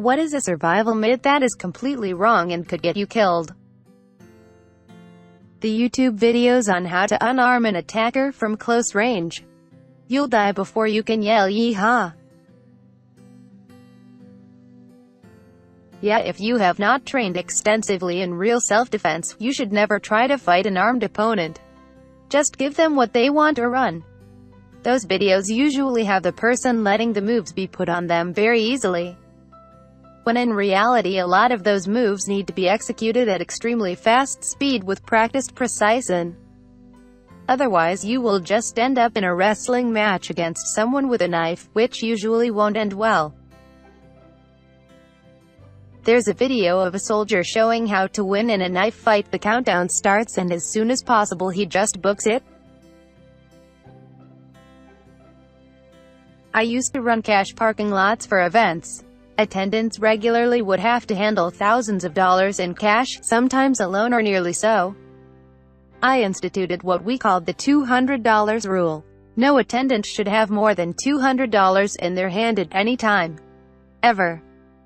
What is a survival myth that is completely wrong and could get you killed? The YouTube videos on how to unarm an attacker from close range. You'll die before you can yell yee-haw. Yeah, if you have not trained extensively in real self-defense, you should never try to fight an armed opponent. Just give them what they want or run. Those videos usually have the person letting the moves be put on them very easily, when in reality a lot of those moves need to be executed at extremely fast speed with practiced precision. Otherwise you will just end up in a wrestling match against someone with a knife, which usually won't end well. There's a video of a soldier showing how to win in a knife fight. The countdown starts and as soon as possible he just books it. I used to run cash parking lots for events. Attendants regularly would have to handle thousands of dollars in cash, sometimes alone or nearly so. I instituted what we called the $200 rule. No attendant should have more than $200 in their hand at any time. Ever.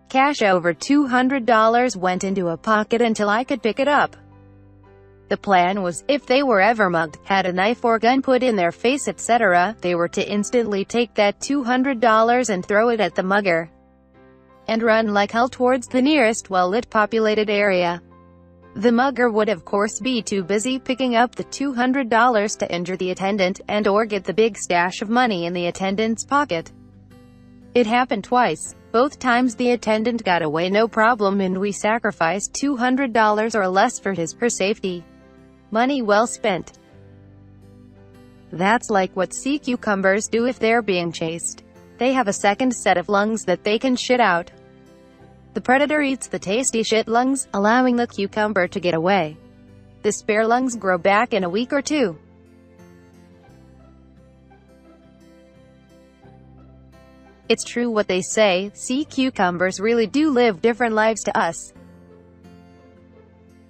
Cash over $200 went into a pocket until I could pick it up. The plan was, if they were ever mugged, had a knife or gun put in their face etc., they were to instantly take that $200 and throw it at the mugger, and run like hell towards the nearest well-lit populated area. The mugger would of course be too busy picking up the $200 to injure the attendant, and or get the big stash of money in the attendant's pocket. It happened twice. Both times the attendant got away no problem and we sacrificed $200 or less for his safety. Money well spent. That's like what sea cucumbers do if they're being chased. They have a second set of lungs that they can shit out. The predator eats the tasty shit lungs, allowing the cucumber to get away. The spare lungs grow back in a week or two. It's true what they say, sea cucumbers really do live different lives to us.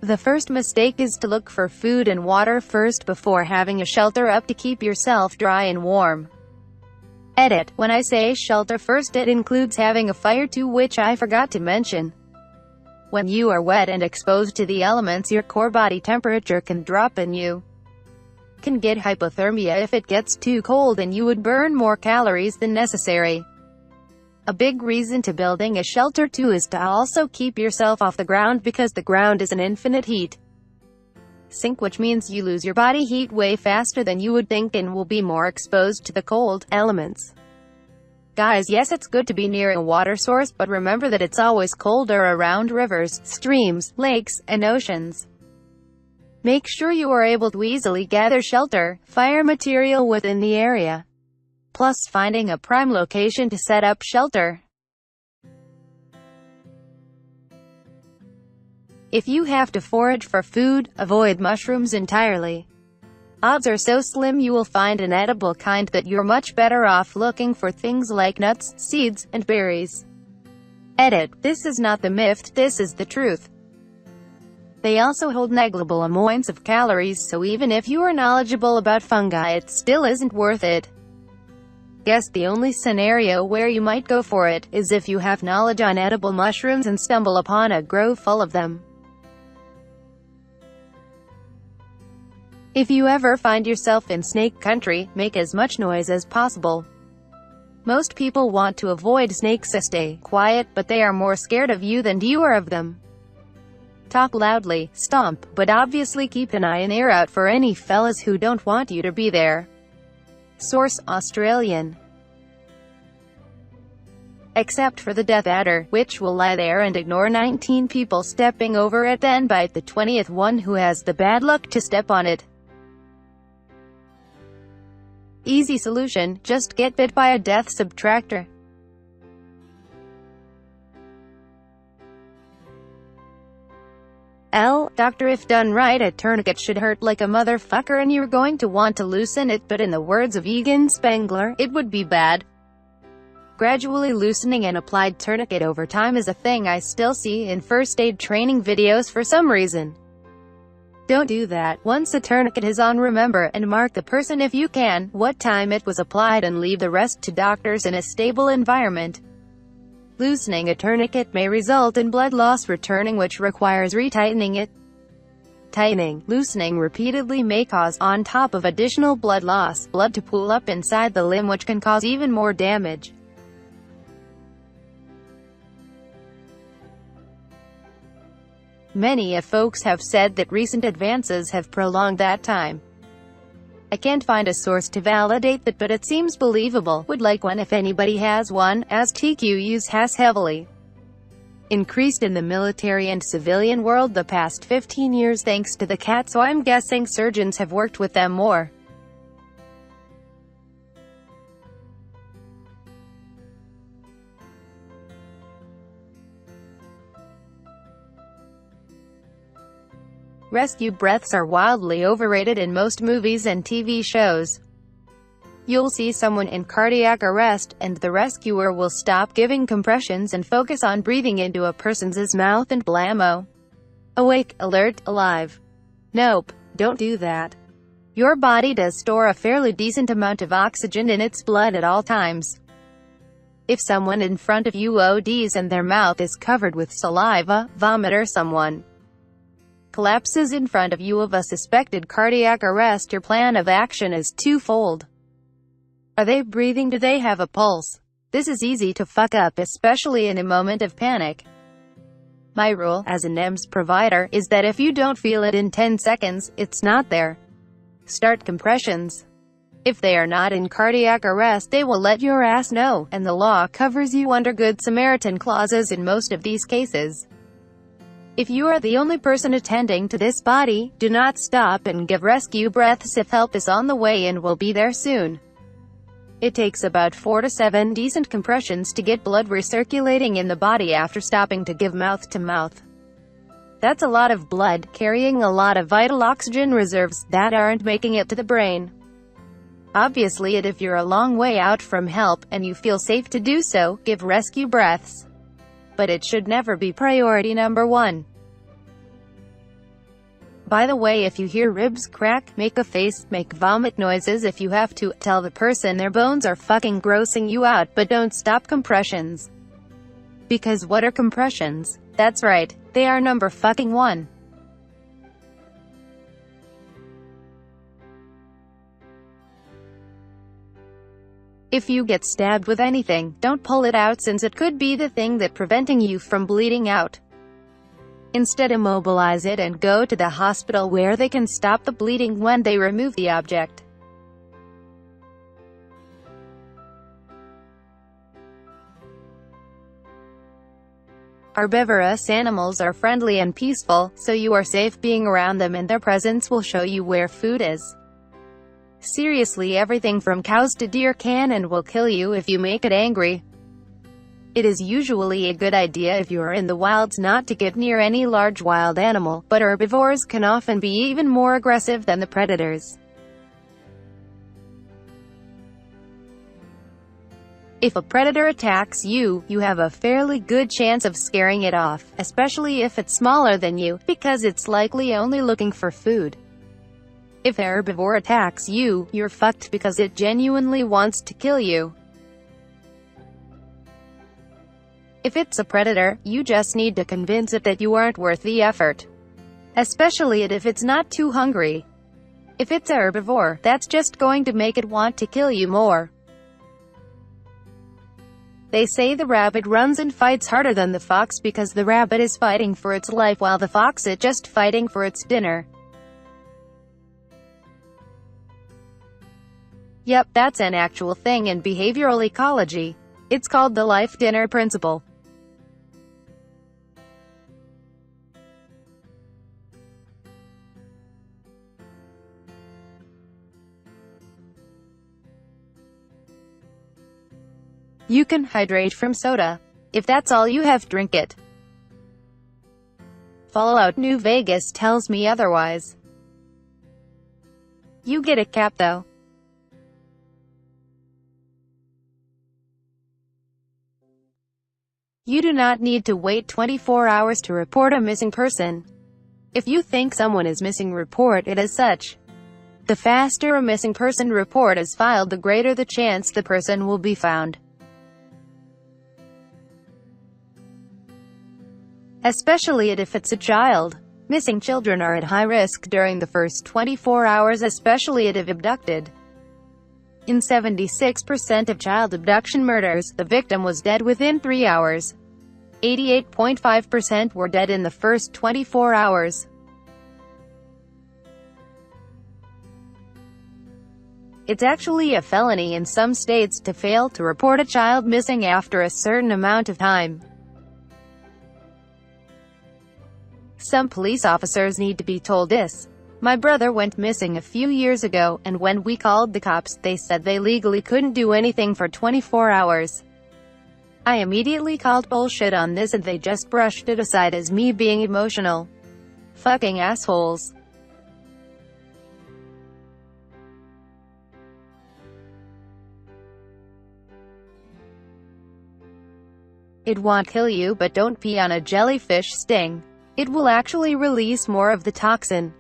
The first mistake is to look for food and water first before having a shelter up to keep yourself dry and warm. Edit. When I say shelter first, it includes having a fire too, which I forgot to mention. When you are wet and exposed to the elements, your core body temperature can drop and you can get hypothermia if it gets too cold, and you would burn more calories than necessary. A big reason to building a shelter too is to also keep yourself off the ground, because the ground is an infinite heat sink, which means you lose your body heat way faster than you would think and will be more exposed to the cold elements. Guys, yes, it's good to be near a water source, but remember that it's always colder around rivers, streams, lakes, and oceans. Make sure you are able to easily gather shelter, fire material within the area, plus finding a prime location to set up shelter. If you have to forage for food, avoid mushrooms entirely. Odds are so slim you will find an edible kind that you're much better off looking for things like nuts, seeds, and berries. Edit. This is not the myth, this is the truth. They also hold negligible amounts of calories, so even if you are knowledgeable about fungi, it still isn't worth it. Guess the only scenario where you might go for it is if you have knowledge on edible mushrooms and stumble upon a grove full of them. If you ever find yourself in snake country, make as much noise as possible. Most people want to avoid snakes, so stay quiet, but they are more scared of you than you are of them. Talk loudly, stomp, but obviously keep an eye and ear out for any fellas who don't want you to be there. Source: Australian. Except for the death adder, which will lie there and ignore 19 people stepping over it, then bite the 20th one who has the bad luck to step on it. Easy solution, just get bit by a death subtractor. Doctor, if done right, a tourniquet should hurt like a motherfucker and you're going to want to loosen it, but in the words of Egan Spengler, it would be bad. Gradually loosening an applied tourniquet over time is a thing I still see in first aid training videos for some reason. Don't do that. Once a tourniquet is on, remember, and mark the person if you can, what time it was applied, and leave the rest to doctors in a stable environment. Loosening a tourniquet may result in blood loss returning, which requires retightening it. Tightening, loosening repeatedly may cause, on top of additional blood loss, blood to pool up inside the limb, which can cause even more damage. Many folks have said that recent advances have prolonged that time. I can't find a source to validate that, but it seems believable. Would like one if anybody has one, as TQ use has heavily increased in the military and civilian world the past 15 years thanks to the cat, so I'm guessing surgeons have worked with them more. Rescue breaths are wildly overrated in most movies and TV shows. You'll see someone in cardiac arrest, and the rescuer will stop giving compressions and focus on breathing into a person's mouth and blammo. Awake, alert, alive. Nope, don't do that. Your body does store a fairly decent amount of oxygen in its blood at all times. If someone in front of you ODs and their mouth is covered with saliva, vomit, or someone collapses in front of you of a suspected cardiac arrest, your plan of action is twofold. Are they breathing? Do they have a pulse? This is easy to fuck up, especially in a moment of panic. My rule, as an EMS provider, is that if you don't feel it in 10 seconds, it's not there. Start compressions. If they are not in cardiac arrest, they will let your ass know, and the law covers you under Good Samaritan clauses in most of these cases. If you are the only person attending to this body, do not stop and give rescue breaths if help is on the way and will be there soon. It takes about 4 to 7 decent compressions to get blood recirculating in the body after stopping to give mouth-to-mouth. That's a lot of blood, carrying a lot of vital oxygen reserves that aren't making it to the brain. Obviously, if you're a long way out from help, and you feel safe to do so, give rescue breaths. But it should never be priority number one. By the way, if you hear ribs crack, make a face, make vomit noises if you have to, tell the person their bones are fucking grossing you out, but don't stop compressions. Because what are compressions? That's right, they are number fucking one. If you get stabbed with anything, don't pull it out since it could be the thing that's preventing you from bleeding out. Instead, immobilize it and go to the hospital where they can stop the bleeding when they remove the object. Herbivorous animals are friendly and peaceful, so you are safe being around them, and their presence will show you where food is. Seriously, everything from cows to deer can and will kill you if you make it angry. It is usually a good idea if you are in the wilds not to get near any large wild animal, but herbivores can often be even more aggressive than the predators. If a predator attacks you, you have a fairly good chance of scaring it off, especially if it's smaller than you, because it's likely only looking for food. If a herbivore attacks you, you're fucked because it genuinely wants to kill you. If it's a predator, you just need to convince it that you aren't worth the effort. Especially if it's not too hungry. If it's a herbivore, that's just going to make it want to kill you more. They say the rabbit runs and fights harder than the fox because the rabbit is fighting for its life while the fox is just fighting for its dinner. Yep, that's an actual thing in behavioral ecology. It's called the life dinner principle. You can hydrate from soda. If that's all you have, drink it. Fallout New Vegas tells me otherwise. You get a cap though. You do not need to wait 24 hours to report a missing person. If you think someone is missing, report it as such. The faster a missing person report is filed, the greater the chance the person will be found. especially if it's a child. Missing children are at high risk during the first 24 hours, especially if abducted. In 76% of child abduction murders, the victim was dead within 3 hours. 88.5% were dead in the first 24 hours. It's actually a felony in some states to fail to report a child missing after a certain amount of time. Some police officers need to be told this. My brother went missing a few years ago, and when we called the cops, they said they legally couldn't do anything for 24 hours. I immediately called bullshit on this and they just brushed it aside as me being emotional. Fucking assholes. It won't kill you, but don't pee on a jellyfish sting. It will actually release more of the toxin.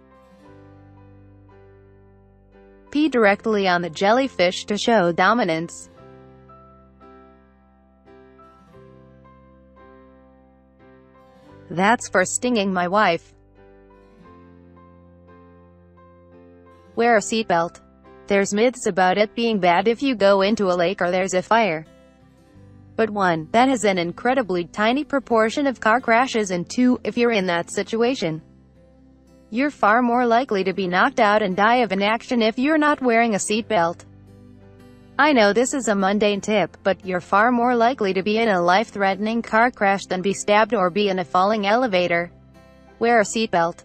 Pee directly on the jellyfish to show dominance. That's for stinging my wife. Wear a seatbelt. There's myths about it being bad if you go into a lake or there's a fire. But 1, that has an incredibly tiny proportion of car crashes, and 2, if you're in that situation, you're far more likely to be knocked out and die of inaction if you're not wearing a seatbelt. I know this is a mundane tip, but you're far more likely to be in a life-threatening car crash than be stabbed or be in a falling elevator. Wear a seatbelt.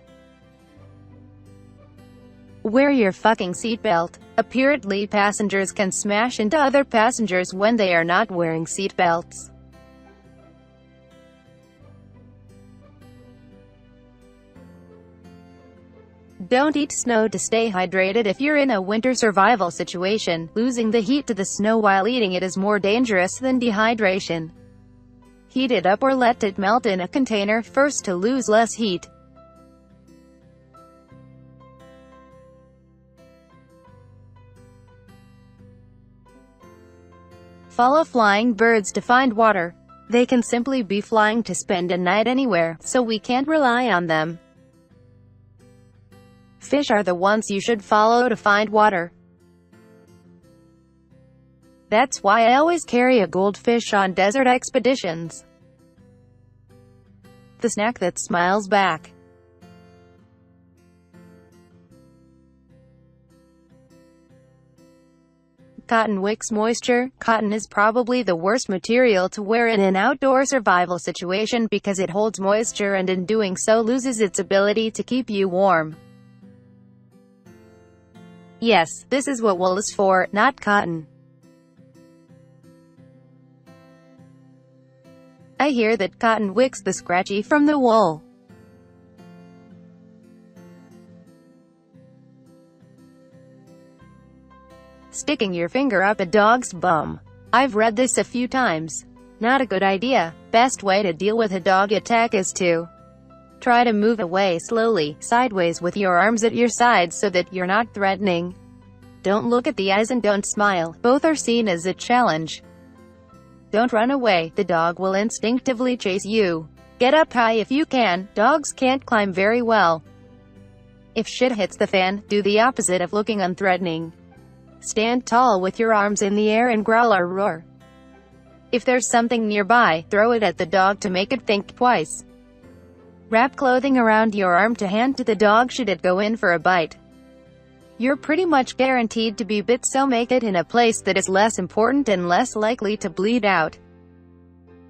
Wear your fucking seatbelt. Apparently passengers can smash into other passengers when they are not wearing seatbelts. Don't eat snow to stay hydrated. If you're in a winter survival situation, losing the heat to the snow while eating it is more dangerous than dehydration. Heat it up or let it melt in a container first to lose less heat. Follow flying birds to find water. They can simply be flying to spend a night anywhere, so we can't rely on them. Fish are the ones you should follow to find water. That's why I always carry a goldfish on desert expeditions. The snack that smiles back. Cotton wicks moisture. Cotton is probably the worst material to wear in an outdoor survival situation because it holds moisture and in doing so loses its ability to keep you warm. Yes, this is what wool is for, not cotton. I hear that cotton wicks the scratchy from the wool. Sticking your finger up a dog's bum. I've read this a few times. Not a good idea. Best way to deal with a dog attack is to try to move away slowly, sideways with your arms at your sides so that you're not threatening. Don't look at the eyes and don't smile. Both are seen as a challenge. Don't run away. The dog will instinctively chase you. Get up high if you can. Dogs can't climb very well. If shit hits the fan, do the opposite of looking unthreatening. Stand tall with your arms in the air and growl or roar. If there's something nearby, throw it at the dog to make it think twice. Wrap clothing around your arm to hand to the dog should it go in for a bite. You're pretty much guaranteed to be bit, so make it in a place that is less important and less likely to bleed out.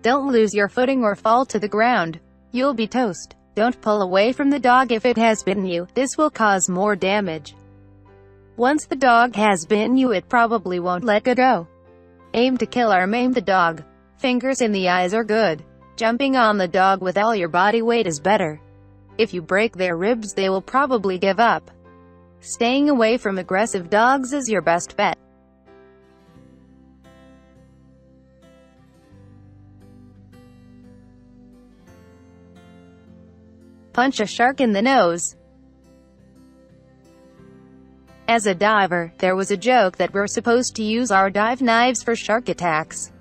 Don't lose your footing or fall to the ground. You'll be toast. Don't pull away from the dog if it has bitten you. This will cause more damage. Once the dog has bitten you, it probably won't let go. Aim to kill or maim the dog. Fingers in the eyes are good. Jumping on the dog with all your body weight is better. If you break their ribs, they will probably give up. Staying away from aggressive dogs is your best bet. Punch a shark in the nose. As a diver, there was a joke that we're supposed to use our dive knives for shark attacks.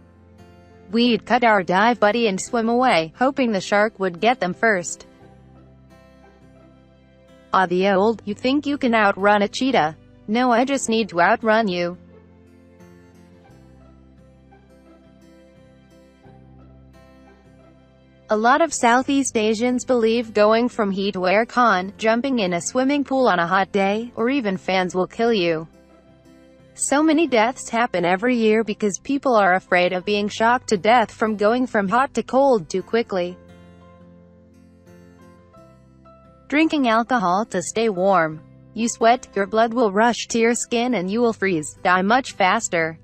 We'd cut our dive buddy and swim away, hoping the shark would get them first. Ah, the old, "You think you can outrun a cheetah? No, I just need to outrun you." A lot of Southeast Asians believe going from heat to air con, jumping in a swimming pool on a hot day, or even fans will kill you. So many deaths happen every year because people are afraid of being shocked to death from going from hot to cold too quickly. Drinking alcohol to stay warm. You sweat, your blood will rush to your skin and you will freeze, die much faster.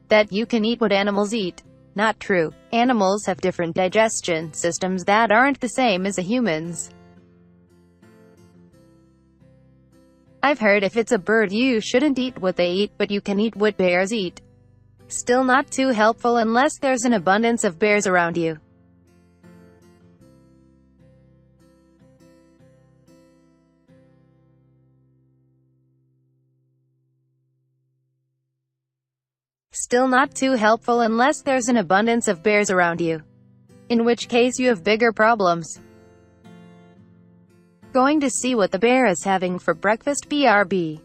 That you can eat what animals eat. Not true. Animals have different digestion systems that aren't the same as a human's. I've heard if it's a bird you shouldn't eat what they eat, but you can eat what bears eat. Still not too helpful unless there's an abundance of bears around you. Still not too helpful unless there's an abundance of bears around you. In which case you have bigger problems. Going to see what the bear is having for breakfast, BRB.